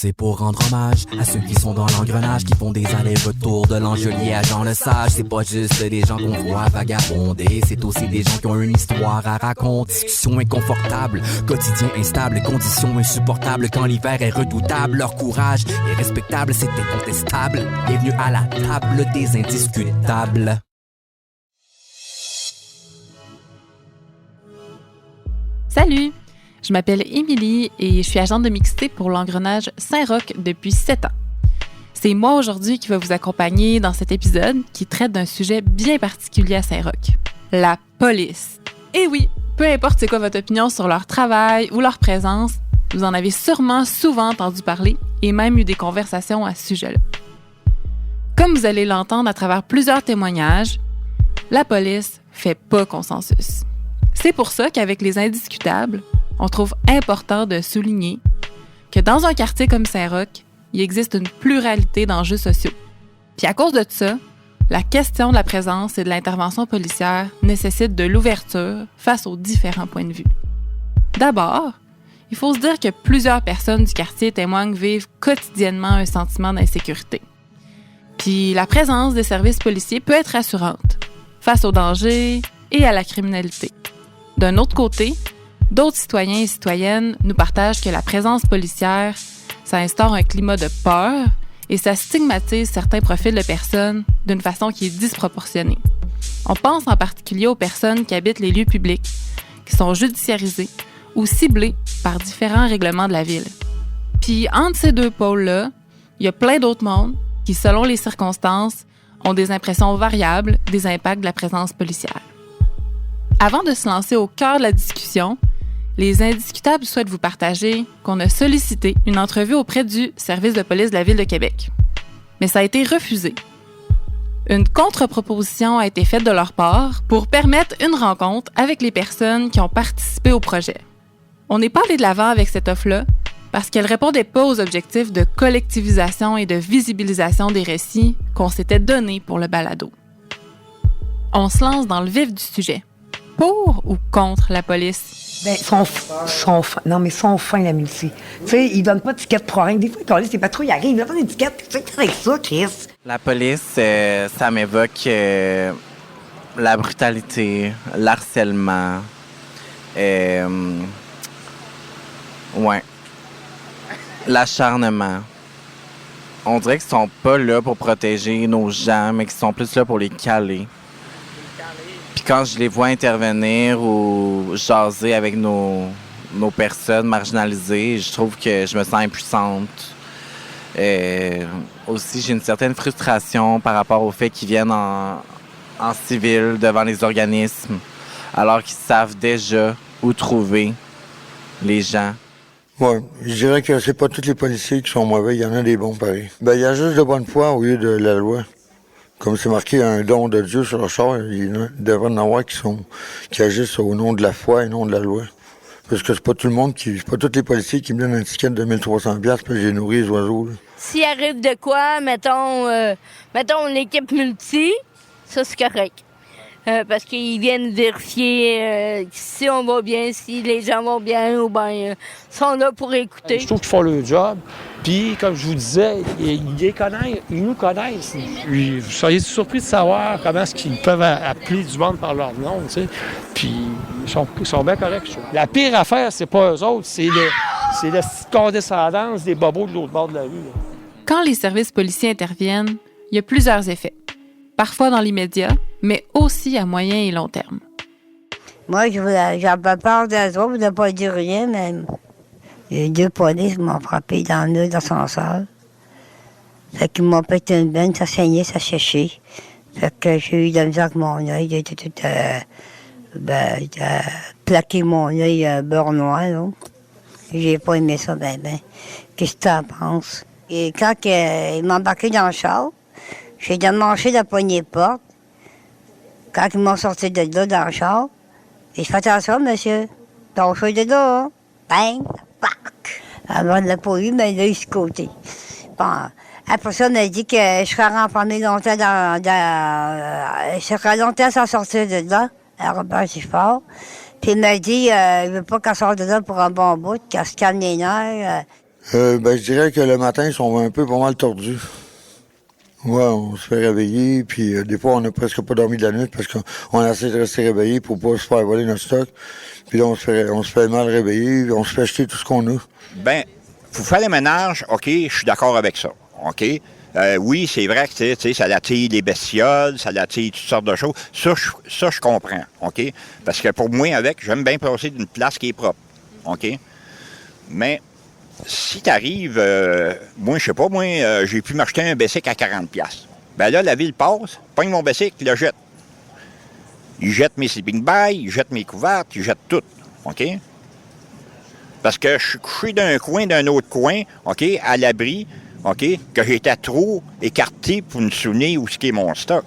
C'est pour rendre hommage à ceux qui sont dans l'engrenage, qui font des allers-retours de l'Angelier à Jean Lesage. C'est pas juste des gens qu'on voit vagabonder, c'est aussi des gens qui ont une histoire à raconter. Discussions inconfortables, quotidien instable, conditions insupportables quand l'hiver est redoutable. Leur courage est respectable, c'est incontestable. Bienvenue à la table des indiscutables. Salut! Je m'appelle Émilie et je suis agente de mixité pour l'engrenage Saint-Roch depuis 7 ans. C'est moi aujourd'hui qui va vous accompagner dans cet épisode qui traite d'un sujet bien particulier à Saint-Roch, la police. Et oui, peu importe c'est quoi votre opinion sur leur travail ou leur présence, vous en avez sûrement souvent entendu parler et même eu des conversations à ce sujet-là. Comme vous allez l'entendre à travers plusieurs témoignages, la police fait pas consensus. C'est pour ça qu'avec les indiscutables, on trouve important de souligner que dans un quartier comme Saint-Roch, il existe une pluralité d'enjeux sociaux. Puis à cause de ça, la question de la présence et de l'intervention policière nécessite de l'ouverture face aux différents points de vue. D'abord, il faut se dire que plusieurs personnes du quartier témoignent vivre quotidiennement un sentiment d'insécurité. Puis la présence des services policiers peut être rassurante face aux dangers et à la criminalité. D'un autre côté, d'autres citoyens et citoyennes nous partagent que la présence policière, ça instaure un climat de peur et ça stigmatise certains profils de personnes d'une façon qui est disproportionnée. On pense en particulier aux personnes qui habitent les lieux publics, qui sont judiciarisées ou ciblées par différents règlements de la ville. Puis entre ces deux pôles-là, il y a plein d'autres mondes qui, selon les circonstances, ont des impressions variables des impacts de la présence policière. Avant de se lancer au cœur de la discussion, les indiscutables souhaitent vous partager qu'on a sollicité une entrevue auprès du service de police de la Ville de Québec. Mais ça a été refusé. Une contre-proposition a été faite de leur part pour permettre une rencontre avec les personnes qui ont participé au projet. On n'est pas allé de l'avant avec cette offre-là parce qu'elle ne répondait pas aux objectifs de collectivisation et de visibilisation des récits qu'on s'était donnés pour le balado. On se lance dans le vif du sujet. Pour ou contre la police? Ben, ils sont fins, la militie. Tu sais, ils donnent pas d'étiquette pour rien. Des fois, quand les patrouilles arrivent, ils donnent pas d'étiquette. Tu sais, qu'est-ce que c'est ça, Chris? La police, ça m'évoque la brutalité, l'harcèlement. L'acharnement. On dirait qu'ils sont pas là pour protéger nos gens, mais qu'ils sont plus là pour les caler. Puis quand je les vois intervenir ou jaser avec nos personnes marginalisées, je trouve que je me sens impuissante. Aussi, j'ai une certaine frustration par rapport au fait qu'ils viennent en civil devant les organismes, alors qu'ils savent déjà où trouver les gens. Oui, je dirais que c'est pas tous les policiers qui sont mauvais, il y en a des bons pareil. Ben, il y a juste de bonne foi au lieu de la loi. Comme c'est marqué un don de Dieu sur le char, il devrait en avoir qui agissent au nom de la foi et non de la loi. Parce que c'est pas tout le monde c'est pas tous les policiers qui me donnent un ticket de 1300$ parce que j'ai nourri les oiseaux. Là. S'il arrive de quoi, mettons l'équipe multi, ça c'est correct. Parce qu'ils viennent vérifier si on va bien, si les gens vont bien ou bien sont là pour écouter. Je trouve qu'ils font le job. Puis, comme je vous disais, ils nous connaissent. Puis, vous seriez surpris de savoir comment est-ce qu'ils peuvent appeler du monde par leur nom, tu sais. Puis, ils sont bien corrects, je trouve. La pire affaire, c'est pas eux autres, c'est la condescendance des bobos de l'autre bord de la rue. Là. Quand les services policiers interviennent, il y a plusieurs effets. Parfois dans l'immédiat, mais aussi à moyen et long terme. Moi, j'ai pas peur d'eux autres, de ne pas dire rien, mais les deux polices m'ont frappé dans l'œil d'ascenseur. Fait qu'ils m'ont pété une benne, ça saignait, ça séchait. Fait que j'ai eu de la misère avec mon œil, j'ai été tout plaqué mon œil beurre noir, là. J'ai pas aimé ça, ben. Qu'est-ce que tu en penses? Et quand ils m'ont embarqué dans le char, j'ai démanché la poignée de porte. Quand ils m'ont sorti de là dans le char, j'ai fait attention, monsieur. Ton choix de là, hein? Bang! Pac! Avant de la pas eu, mais là, il est sur le côté. Bon, après ça, on a dit que je serais renfermé longtemps je serais longtemps sans sortir de là. Alors, ben, c'est fort. Puis il m'a dit, il veut pas qu'elle sorte de là pour un bon bout, qu'elle se calme les nerfs. Je dirais que le matin, ils sont un peu pas mal tordus. Ouais, on se fait réveiller, puis des fois, on n'a presque pas dormi de la nuit parce qu'on essaie de rester réveillé pour pas se faire voler notre stock. Puis là, on se fait mal réveiller, on se fait acheter tout ce qu'on a. Bien, pour faire le ménage, OK, je suis d'accord avec ça, OK? Oui, c'est vrai que ça attire les bestioles, ça attire toutes sortes de choses. Ça, je comprends, OK? Parce que pour moi, j'aime bien passer d'une place qui est propre, OK? Mais si t'arrives, moi, je sais pas, j'ai pu m'acheter un bicycle à 40$. Ben là, la ville passe, pogne mon bicycle, le jette. Il jette mes sleeping bags, il jette mes couvertes, il jette tout, OK? Parce que je suis couché d'un autre coin, OK, à l'abri, OK, que j'étais trop écarté pour me souvenir où est mon stock.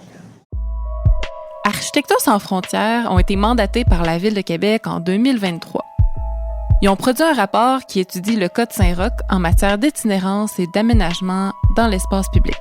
Architecture sans frontières ont été mandatés par la Ville de Québec en 2023. Ils ont produit un rapport qui étudie le Code Saint-Roch en matière d'itinérance et d'aménagement dans l'espace public.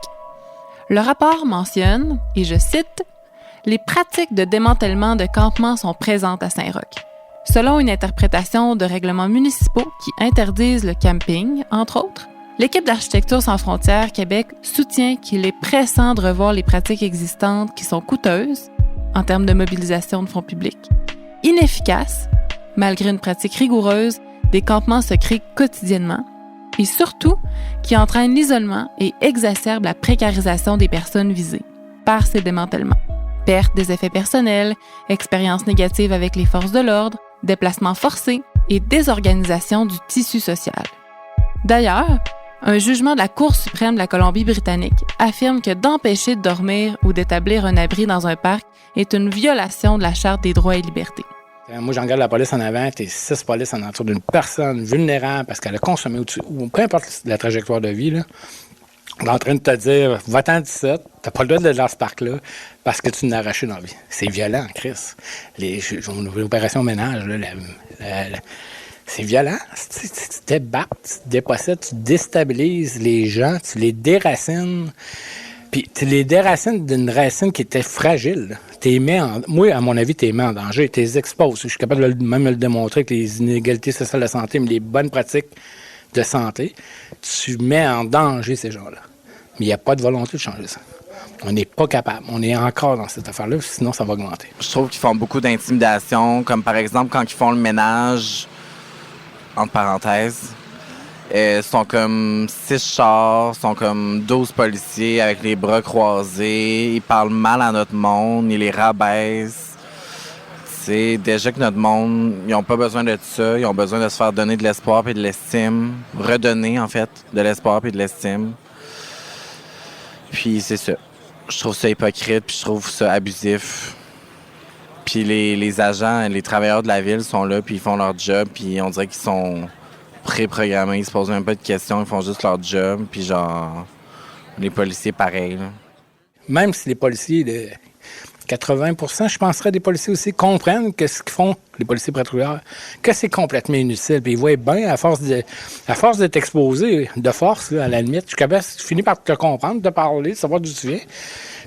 Le rapport mentionne, et je cite, « Les pratiques de démantèlement de campements sont présentes à Saint-Roch. Selon une interprétation de règlements municipaux qui interdisent le camping, entre autres, l'équipe d'Architecture sans frontières Québec soutient qu'il est pressant de revoir les pratiques existantes qui sont coûteuses en termes de mobilisation de fonds publics, inefficaces, malgré une pratique rigoureuse, des campements se créent quotidiennement et surtout qui entraînent l'isolement et exacerbent la précarisation des personnes visées par ces démantèlements. Perte des effets personnels, expériences négatives avec les forces de l'ordre, déplacements forcés et désorganisation du tissu social. D'ailleurs, un jugement de la Cour suprême de la Colombie-Britannique affirme que d'empêcher de dormir ou d'établir un abri dans un parc est une violation de la Charte des droits et libertés. Moi, j'en garde la police en avant, t'es 6 polices en entour d'une personne vulnérable parce qu'elle a consommé au-dessus, ou peu importe la trajectoire de vie, là, on est en train de te dire, va-t'en 17, t'as pas le droit d'être dans ce parc-là parce que tu n'as arraché dans la vie. C'est violent, Chris. L'opération ménage, là, c'est violent. Tu te débattes, tu te dépossèdes, tu déstabilises les gens, tu les déracines. Puis tu les déracines d'une racine qui était fragile. Moi, à mon avis, tu les mets en danger. Tu les exposes. Je suis capable de même le démontrer que les inégalités sociales de santé, mais les bonnes pratiques de santé, tu mets en danger ces gens-là. Mais il n'y a pas de volonté de changer ça. On n'est pas capable. On est encore dans cette affaire-là, sinon ça va augmenter. Je trouve qu'ils font beaucoup d'intimidation, comme par exemple quand ils font le ménage, entre parenthèses. Sont comme 6 chars, sont comme 12 policiers avec les bras croisés. Ils parlent mal à notre monde, ils les rabaissent. C'est déjà que notre monde, ils n'ont pas besoin de ça. Ils ont besoin de se faire donner de l'espoir et de l'estime. Redonner, en fait, de l'espoir et de l'estime. Puis c'est ça. Je trouve ça hypocrite, puis je trouve ça abusif. Puis les agents, les travailleurs de la ville sont là, puis ils font leur job, puis on dirait qu'ils sont pré-programmés, ils se posent même pas de questions, ils font juste leur job, puis genre, les policiers, pareil. Là. Même si les policiers, 80%, je penserais des policiers aussi, comprennent que ce qu'ils font, les policiers patrouilleurs, que c'est complètement inutile. Puis ils voient bien, à force d'être exposé de force, là, à la limite, je finis par te comprendre, te parler, savoir d'où tu viens.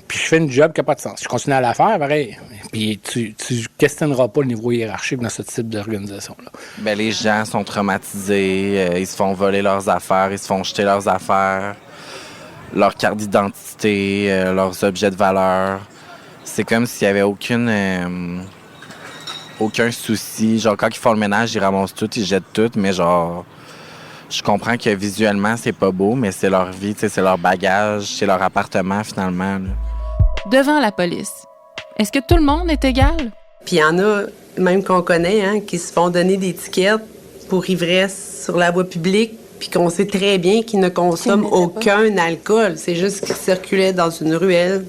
Puis je fais une job qui n'a pas de sens. Je continue à la faire, pareil. Puis tu questionneras pas le niveau hiérarchique dans ce type d'organisation-là. Ben, les gens sont traumatisés, ils se font voler leurs affaires, ils se font jeter leurs affaires, leur carte d'identité, leurs objets de valeur. C'est comme s'il n'y avait aucun souci. Genre, quand ils font le ménage, ils ramassent tout, ils jettent tout, mais genre, je comprends que visuellement, c'est pas beau, mais c'est leur vie, c'est leur bagage, c'est leur appartement, finalement. Là. Devant la police, est-ce que tout le monde est égal? Puis il y en a, même qu'on connaît, qui se font donner des tickets pour ivresse sur la voie publique, puis qu'on sait très bien qu'ils ne consomment aucun alcool. C'est juste qu'ils circulaient dans une ruelle.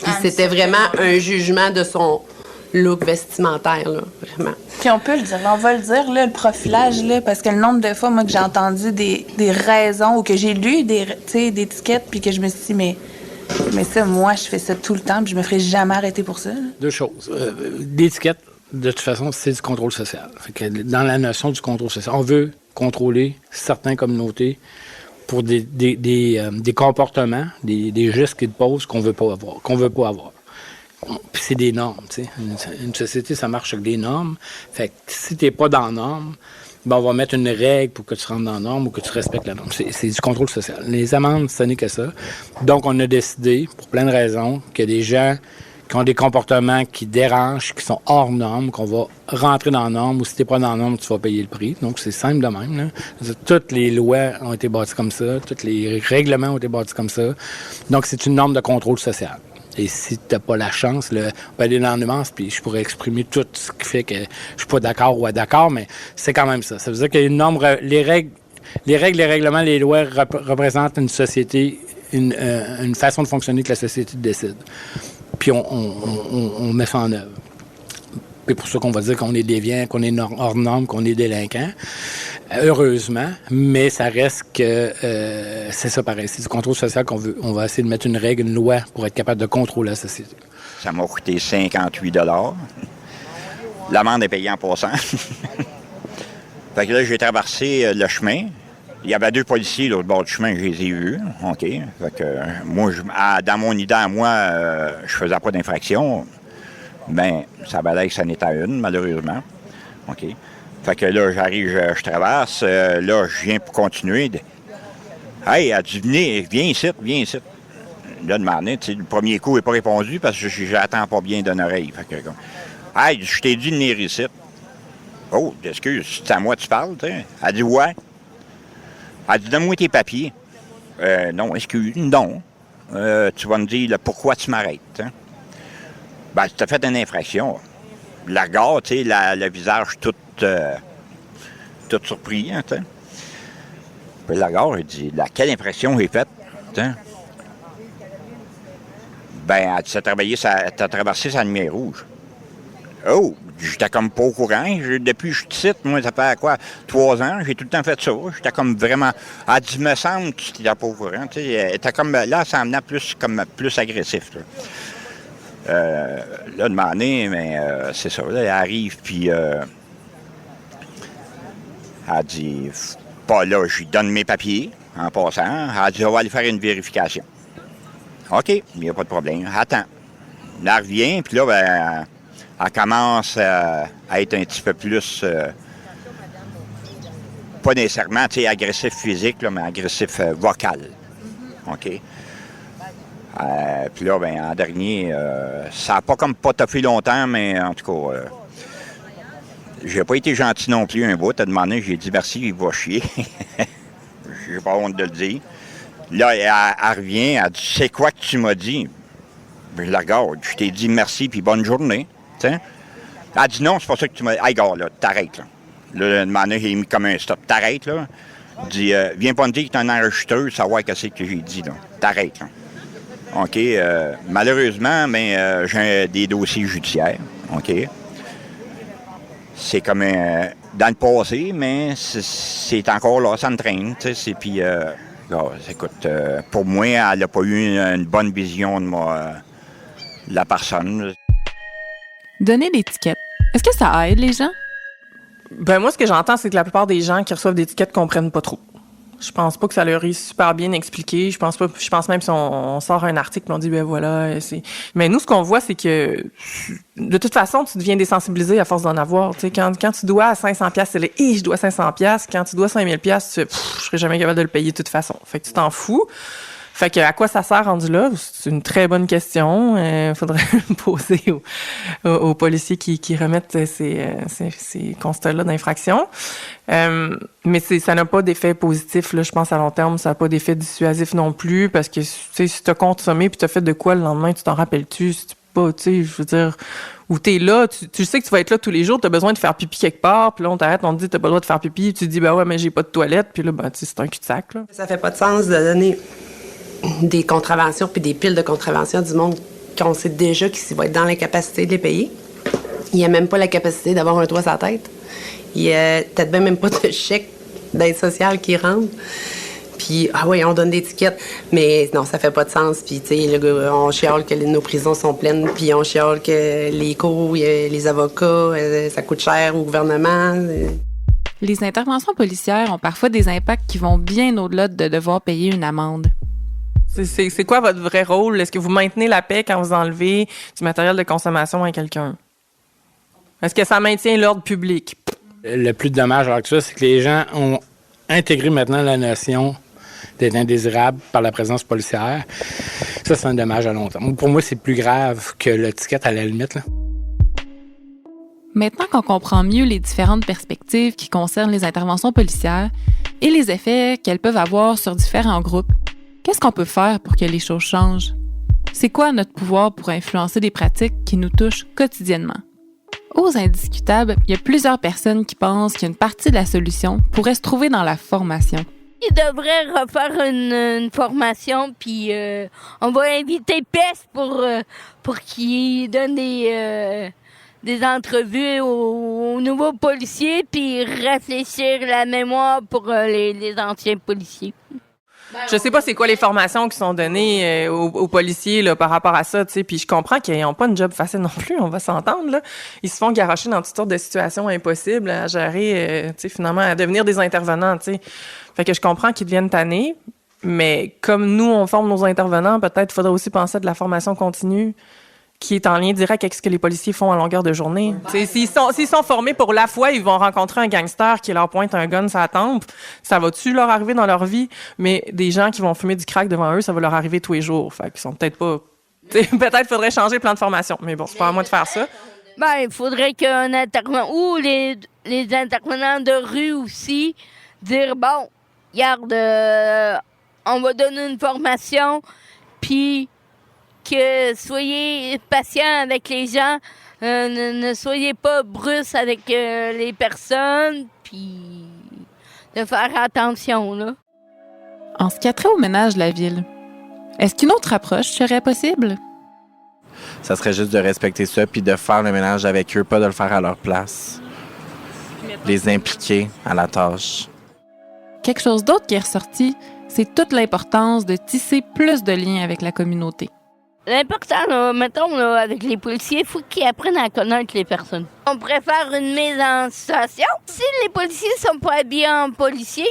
Puis c'était vraiment un jugement de son look vestimentaire, là, vraiment. Puis on peut le dire, on va le dire, là, le profilage, là, parce que le nombre de fois, moi, que j'ai entendu des raisons ou que j'ai lu des étiquettes, puis que je me suis dit, mais ça, moi, je fais ça tout le temps, puis je me ferai jamais arrêter pour ça. Là. 2 choses. L'étiquette, de toute façon, c'est du contrôle social. Fait que dans la notion du contrôle social, on veut contrôler certaines communautés pour des comportements, des gestes qu'ils posent qu'on veut pas avoir. Puis c'est des normes, tu sais. Une société, ça marche avec des normes. Fait que si t'es pas dans la norme, ben, on va mettre une règle pour que tu rentres dans la norme ou que tu respectes la norme. C'est du contrôle social. Les amendes, ce n'est que ça. Donc, on a décidé, pour plein de raisons, qu'il y a des gens qui ont des comportements qui dérangent, qui sont hors normes, qu'on va rentrer dans la norme, ou si t'es pas dans la norme, tu vas payer le prix. Donc, c'est simple de même, là. Toutes les lois ont été bâties comme ça, tous les règlements ont été bâtis comme ça. Donc, c'est une norme de contrôle social. Et si t'as pas la chance, on peut aller dans la nuance, puis je pourrais exprimer tout ce qui fait que je suis pas d'accord ou d'accord, mais c'est quand même ça. Ça veut dire qu'il y a une norme, les règlements, les lois représentent une société, une façon de fonctionner que la société décide. Puis on met ça en œuvre. C'est pour ça qu'on va dire qu'on est déviant, qu'on est hors norme, qu'on est délinquant. Heureusement, mais ça reste que c'est ça pareil. C'est du contrôle social qu'on veut. On va essayer de mettre une règle, une loi pour être capable de contrôler la société. Ça m'a coûté 58 $. L'amende est payée en passant. Fait que là, j'ai traversé le chemin. Il y avait 2 policiers là, au bord du chemin, je les ai vus. OK. Fait que moi, dans mon idée à moi, je faisais pas d'infraction. Ben, ça valait que ça n'était une, malheureusement. OK. Fait que là, j'arrive, je traverse. Là, je viens pour continuer. Hey, elle a dit, viens ici. Là, demandé, tu sais, le premier coup n'est pas répondu parce que j'attends pas bien d'une oreille. Fait que, hey, je t'ai dit de venir ici. Oh, excuse, c'est à moi que tu parles, tu sais. Elle dit, ouais. Elle dit, donne-moi tes papiers. Non, excuse, non. Tu vas me dire pourquoi tu m'arrêtes. Hein? Ben, tu as fait une infraction. Le regard, tu sais, le visage tout surpris, hein, tu sais. Puis le regard, il dit, quelle infraction j'ai faite, t'sais? Ben, elle dit, t'as traversé sa lumière rouge. Oh, j'étais comme pas au courant. Depuis que je te cite, moi, ça fait quoi, 3 ans, j'ai tout le temps fait ça. J'étais comme vraiment... Elle dit, me semble que tu n'étais pas au courant. Tu sais, elle était comme... Là, ça emmenait plus agressif. Là, demandé, mais c'est ça. Là, elle arrive, puis... elle dit, pas là, je lui donne mes papiers, en passant. Elle dit, on va aller faire une vérification. OK, il n'y a pas de problème. Attends. Là, elle revient, puis là, ben... Elle commence à être un petit peu plus, pas nécessairement agressif physique, là, mais agressif vocal. OK? Puis là, ben, en dernier, ça n'a pas comme pas toffé longtemps, mais en tout cas, j'ai pas été gentil non plus un bout. T'as demandé, j'ai dit merci, il va chier. J'ai pas honte de le dire. Là, elle revient, elle dit, c'est quoi que tu m'as dit? Je la regarde, je t'ai dit merci puis bonne journée. T'sais? Elle dit non, c'est pas ça que tu m'as dit. Hey, gars, là, t'arrêtes, là. Là, le j'ai mis comme un stop. T'arrêtes, là. Dit, viens pas me dire que t'es un enregistreur, savoir qu'est-ce que j'ai dit, là. T'arrêtes, là. OK. Malheureusement, mais j'ai des dossiers judiciaires. OK. C'est comme dans le passé, mais c'est encore là, ça me traîne, tu sais. Puis, écoute, pour moi, elle n'a pas eu une bonne vision de la personne. Donner l'étiquette, est-ce que ça aide les gens? Ben moi, ce que j'entends, c'est que la plupart des gens qui reçoivent des étiquettes comprennent pas trop. Je pense pas que ça leur est super bien expliqué. Je pense même si on sort un article et on dit, ben voilà, Mais nous, ce qu'on voit, c'est que, de toute façon, tu deviens désensibilisé à force d'en avoir. Tu sais, quand tu dois à 500$, c'est je dois 500$. Quand tu dois 5000$, tu fais, je serais jamais capable de le payer de toute façon. Fait que tu t'en fous. Fait que à quoi ça sert rendu là? C'est une très bonne question. Faudrait poser aux policiers qui remettent ces constats-là d'infraction. Mais ça n'a pas d'effet positif, là, je pense, à long terme. Ça n'a pas d'effet dissuasif non plus, parce que si t'as consommé puis t'as fait de quoi le lendemain, tu t'en rappelles-tu? Si tu pas, tu sais, je veux dire, où t'es là, tu sais que tu vas être là tous les jours, t'as besoin de faire pipi quelque part, puis là, on t'arrête, on te dit t'as pas le droit de faire pipi, puis tu te dis, ben ouais, mais j'ai pas de toilette, puis là, ben, tu sais, c'est un cul-de-sac, là. Ça fait pas de sens de donner des contraventions puis des piles de contraventions du monde qu'on sait déjà qu'il va être dans l'incapacité de les payer. Il n'y a même pas la capacité d'avoir un toit sur la tête. Il y a peut-être même pas de chèque d'aide sociale qui rentre. Puis, ah oui, on donne des étiquettes. Mais non, ça fait pas de sens. Puis, tu sais, on chiale que nos prisons sont pleines, puis on chiale que les cours, les avocats, ça coûte cher au gouvernement. Les interventions policières ont parfois des impacts qui vont bien au-delà de devoir payer une amende. C'est quoi votre vrai rôle? Est-ce que vous maintenez la paix quand vous enlevez du matériel de consommation à quelqu'un? Est-ce que ça maintient l'ordre public? Le plus de dommage avec ça, c'est que les gens ont intégré maintenant la notion d'être indésirable par la présence policière. Ça, c'est un dommage à long terme. Pour moi, c'est plus grave que l'étiquette à la limite, là. Maintenant qu'on comprend mieux les différentes perspectives qui concernent les interventions policières et les effets qu'elles peuvent avoir sur différents groupes, qu'est-ce qu'on peut faire pour que les choses changent? C'est quoi notre pouvoir pour influencer des pratiques qui nous touchent quotidiennement? Aux Indiscutables, il y a plusieurs personnes qui pensent qu'une partie de la solution pourrait se trouver dans la formation. Il devrait refaire une formation, puis on va inviter PES pour qu'il donne des entrevues aux nouveaux policiers, puis réfléchir la mémoire pour les anciens policiers. Je sais pas c'est quoi les formations qui sont données aux policiers là, par rapport à ça, tu sais. Puis je comprends qu'ils n'ont pas une job facile non plus, on va s'entendre, là. Ils se font garrocher dans toutes sortes de situations impossibles à gérer, tu sais, finalement, à devenir des intervenants, tu sais. Fait que je comprends qu'ils deviennent tannés, mais comme nous, on forme nos intervenants, peut-être faudrait aussi penser à de la formation continue qui est en lien direct avec ce que les policiers font à longueur de journée. Ouais. S'ils sont formés pour la fois, ils vont rencontrer un gangster qui leur pointe un gun sur la tempe, ça va-tu leur arriver dans leur vie? Mais des gens qui vont fumer du crack devant eux, ça va leur arriver tous les jours. Fait qu'ils sont peut-être pas... peut-être faudrait changer le plan de formation. Mais bon, c'est pas à moi de faire ça. Ben, il faudrait qu'un intervenant... Ou les intervenants de rue aussi, dire, bon, regarde, on va donner une formation, puis... que soyez patient avec les gens, ne soyez pas brusques avec les personnes, puis de faire attention, là. En ce qui a trait au ménage de la ville, est-ce qu'une autre approche serait possible? Ça serait juste de respecter ça, puis de faire le ménage avec eux, pas de le faire à leur place. Les impliquer à la tâche. Quelque chose d'autre qui est ressorti, c'est toute l'importance de tisser plus de liens avec la communauté. L'important, là, mettons, là, avec les policiers, il faut qu'ils apprennent à connaître les personnes. On préfère une mise en situation. Si les policiers sont pas habillés en policiers,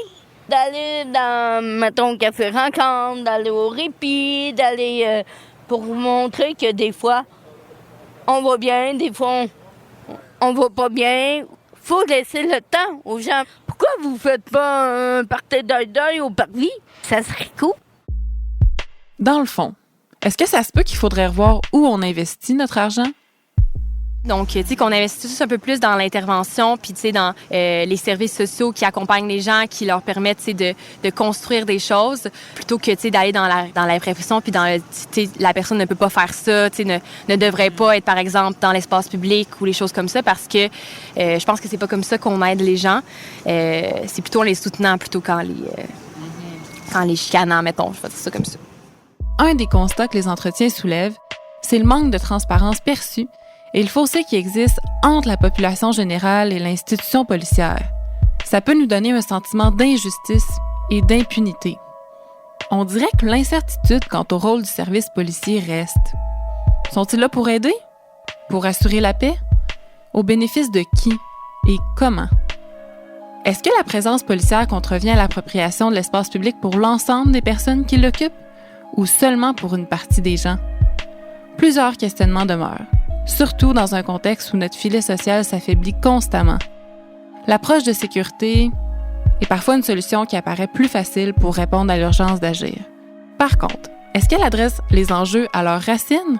d'aller dans, mettons, café rencontre, d'aller au répit, d'aller pour vous montrer que des fois, on va bien, des fois, on va pas bien. Faut laisser le temps aux gens. Pourquoi vous faites pas un party d'œil au parvis? Ça serait cool. Dans le fond, est-ce que ça se peut qu'il faudrait revoir où on investit notre argent? Donc, tu sais, qu'on investisse un peu plus dans l'intervention, puis, tu sais, dans les services sociaux qui accompagnent les gens, qui leur permettent, tu sais, de construire des choses, plutôt que, tu sais, d'aller dans la répression, puis dans tu sais, la personne ne peut pas faire ça, tu sais, ne devrait pas être, par exemple, dans l'espace public ou les choses comme ça, parce que je pense que c'est pas comme ça qu'on aide les gens. C'est plutôt en les soutenant, plutôt qu'en les chicanant, mettons, je vais dire ça comme ça. Un des constats que les entretiens soulèvent, c'est le manque de transparence perçu et le fossé qui existe entre la population générale et l'institution policière. Ça peut nous donner un sentiment d'injustice et d'impunité. On dirait que l'incertitude quant au rôle du service policier reste. Sont-ils là pour aider? Pour assurer la paix? Au bénéfice de qui et comment? Est-ce que la présence policière contrevient à l'appropriation de l'espace public pour l'ensemble des personnes qui l'occupent ou seulement pour une partie des gens? Plusieurs questionnements demeurent, surtout dans un contexte où notre filet social s'affaiblit constamment. L'approche de sécurité est parfois une solution qui apparaît plus facile pour répondre à l'urgence d'agir. Par contre, est-ce qu'elle adresse les enjeux à leurs racines?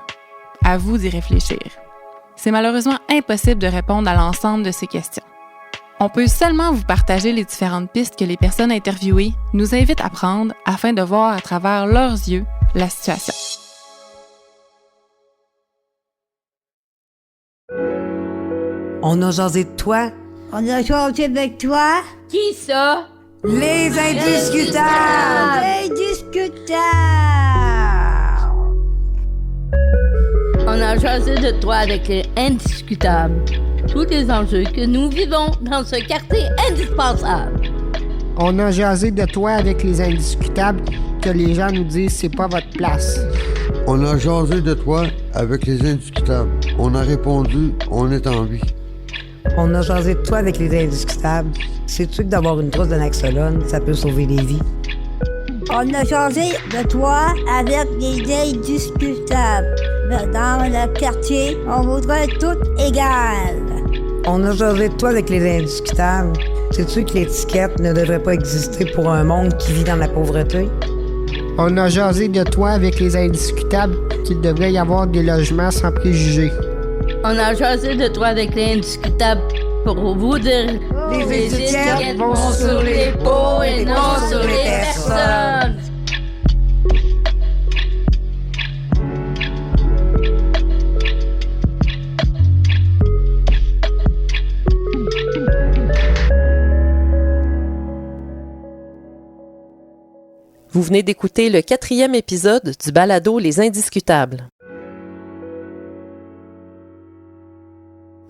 À vous d'y réfléchir. C'est malheureusement impossible de répondre à l'ensemble de ces questions. On peut seulement vous partager les différentes pistes que les personnes interviewées nous invitent à prendre afin de voir à travers leurs yeux la situation. On a jasé de toi. On a jasé avec toi. Qui ça? Les Indiscutables! Indiscutables! On a jasé de toi avec les Indiscutables. Tous les enjeux que nous vivons dans ce quartier indispensable. On a jasé de toi avec les Indiscutables que les gens nous disent c'est pas votre place. On a jasé de toi avec les Indiscutables. On a répondu, on est en vie. On a jasé de toi avec les Indiscutables. Sais-tu que d'avoir une trousse de Naxolone, ça peut sauver des vies? On a jasé de toi avec les Indiscutables. Dans le quartier, on voudrait tout égal. On a jasé de toi avec les indiscutables. Sais-tu que l'étiquette ne devrait pas exister pour un monde qui vit dans la pauvreté? On a jasé de toi avec les indiscutables qu'il devrait y avoir des logements sans préjugés. On a jasé de toi avec les indiscutables pour vous dire les étiquettes vont sur les pots et non sur les personnes. Vous venez d'écouter le 4e épisode du balado Les Indiscutables.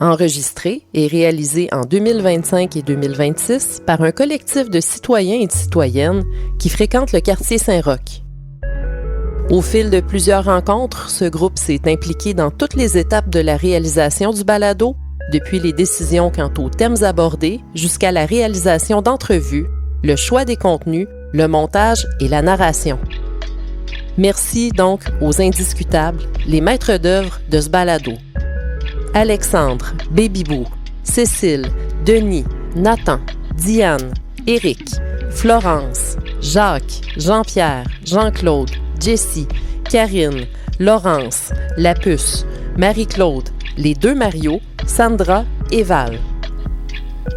Enregistré et réalisé en 2025 et 2026 par un collectif de citoyens et de citoyennes qui fréquentent le quartier Saint-Roch. Au fil de plusieurs rencontres, ce groupe s'est impliqué dans toutes les étapes de la réalisation du balado, depuis les décisions quant aux thèmes abordés jusqu'à la réalisation d'entrevues, le choix des contenus, le montage et la narration. Merci donc aux Indiscutables, les maîtres d'œuvre de ce balado. Alexandre, Bébibou, Cécile, Denis, Nathan, Diane, Éric, Florence, Jacques, Jean-Pierre, Jean-Claude, Jessie, Karine, Laurence, La Puce, Marie-Claude, les deux Mario, Sandra et Val.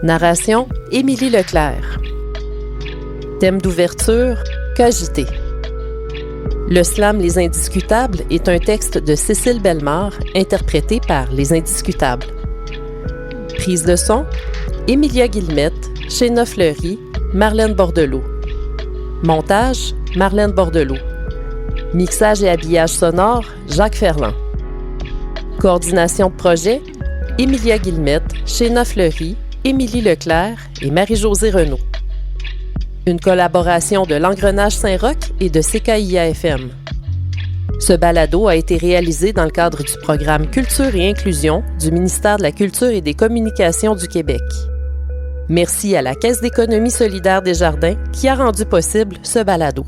Narration, Émilie Leclerc. Thème d'ouverture, Cogiter. Le slam Les Indiscutables est un texte de Cécile Bellemare, interprété par Les Indiscutables. Prise de son, Emilia Guillemette, Chéna Fleury, Marlène Bordelot. Montage, Marlène Bordelot. Mixage et habillage sonore, Jacques Ferland. Coordination de projet, Emilia Guillemette, Chéna Fleury, Émilie Leclerc et Marie-Josée Renaud. Une collaboration de l'Engrenage Saint-Roch et de CKIA-FM. Ce balado a été réalisé dans le cadre du programme Culture et Inclusion du ministère de la Culture et des Communications du Québec. Merci à la Caisse d'économie solidaire des Jardins qui a rendu possible ce balado.